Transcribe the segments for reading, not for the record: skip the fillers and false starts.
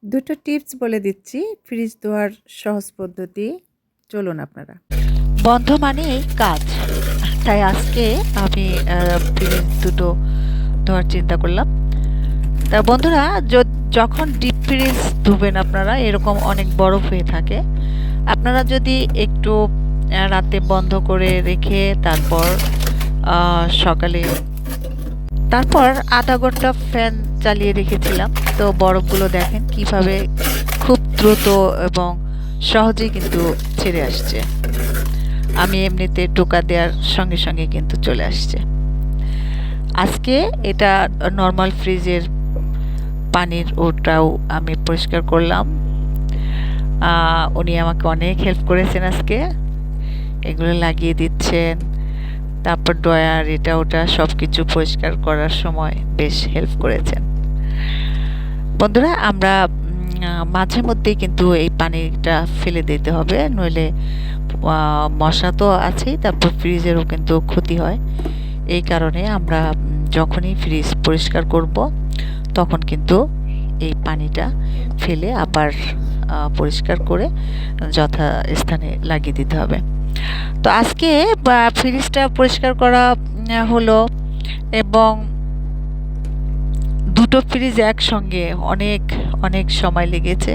দুটো টিপস বলে দিচ্ছি ফ্রিজ ধোয়ার সহজ পদ্ধতি। চলুন আপনারা। বন্ধ মানেই কাজ, তাই আজকে আমি ফ্রিজ দুটো ধোয়ার চিন্তা করলাম। তা বন্ধুরা, যখন ডিপ ফ্রিজ ধুবেন আপনারা, এরকম অনেক বরফ হয়ে থাকে। আপনারা যদি একটু রাতে বন্ধ করে রেখে সকালে তারপর আধা ঘন্টা ফ্যান চালিয়ে রেখেছিলাম, তো বরফগুলো দেখেন কিভাবে খুব দ্রুত এবং সহজেই কিন্তু ছেড়ে আসছে। আমি এমনিতে টোকা দেওয়ার সঙ্গে সঙ্গে কিন্তু চলে আসছে। আজকে এটা নর্মাল ফ্রিজের পানির ওটাও আমি পরিষ্কার করলাম। উনি আমাকে অনেক হেল্প করেছেন আজকে, এগুলো লাগিয়ে দিচ্ছেন, তারপর ড্রয়ার এটা ওটা সব কিছু পরিষ্কার করার সময় বেশ হেল্প করেছেন। বন্ধুরা, আমরা মাঝে মধ্যেই কিন্তু এই পানিটা ফেলে দিতে হবে, নইলে মশা তো আছেই, তারপর ফ্রিজেরও কিন্তু ক্ষতি হয়। এই কারণে আমরা যখনই ফ্রিজ পরিষ্কার করব তখন কিন্তু এই পানিটা ফেলে আবার পরিষ্কার করে যথাস্থানে লাগিয়ে দিতে হবে। তো আজকে ফ্রিজটা পরিষ্কার করা হলো, এবং দুটো ফ্রিজ একসঙ্গে অনেক অনেক সময় লেগেছে।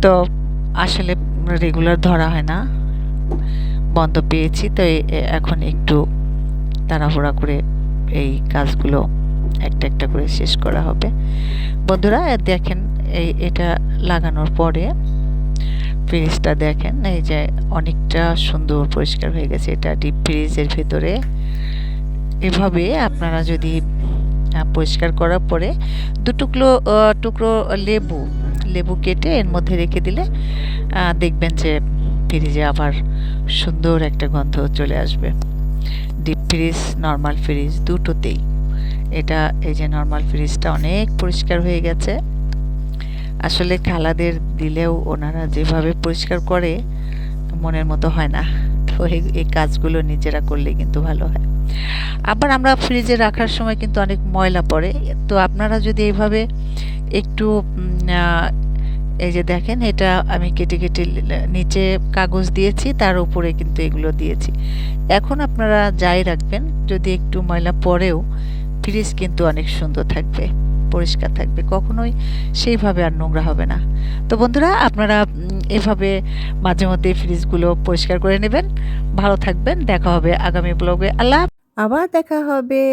তো আসলে রেগুলার ধরা হয় না, বন্ধ পেয়েছি, তো এখন একটু তাড়াহুড়া করে এই কাজগুলো একটা একটা করে শেষ করা হবে। বন্ধুরা দেখেন, এটা লাগানোর পরে ফ্রিজটা দেখেন, এই যে অনেকটা সুন্দর পরিষ্কার হয়ে গেছে। এটা ডিপ ফ্রিজের ভেতরে এভাবে আপনারা যদি পরিষ্কার করার পরে টুকরো লেবু কেটে এর মধ্যে রেখে দিলে দেখবেন যে ফ্রিজে আবার সুন্দর একটা গন্ধ চলে আসবে। ডিপ ফ্রিজ, নর্মাল ফ্রিজ দুটোতেই এটা, এই যে নর্মাল ফ্রিজটা অনেক পরিষ্কার হয়ে গেছে। আসলে খালাদের দিলেও ওনারা যেভাবে পরিষ্কার করে মনের মতো হয় না, তো এই কাজগুলো নিজেরা করলে কিন্তু ভালো হয়। আবার আমরা ফ্রিজে রাখার সময় কিন্তু অনেক ময়লা পড়ে, তো আপনারা যদি এইভাবে একটু এই যে দেখেন, এটা আমি কেটে কেটে নিচে কাগজ দিয়েছি, তার উপরে কিন্তু এগুলো দিয়েছি। এখন আপনারা যাই রাখবেন, যদি একটু ময়লা পড়েও ফ্রিজ কিন্তু অনেক সুন্দর থাকবে, পরিষ্কার থাকবে, কখনোই সেইভাবে আর নোংরা হবে না। তো বন্ধুরা, আপনারা এভাবে মাঝে মধ্যে ফ্রিজগুলো পরিষ্কার করে নেবেন। ভালো থাকবেন, দেখা হবে আগামী ব্লগে। আল্লাহ। আবার দেখা হবে।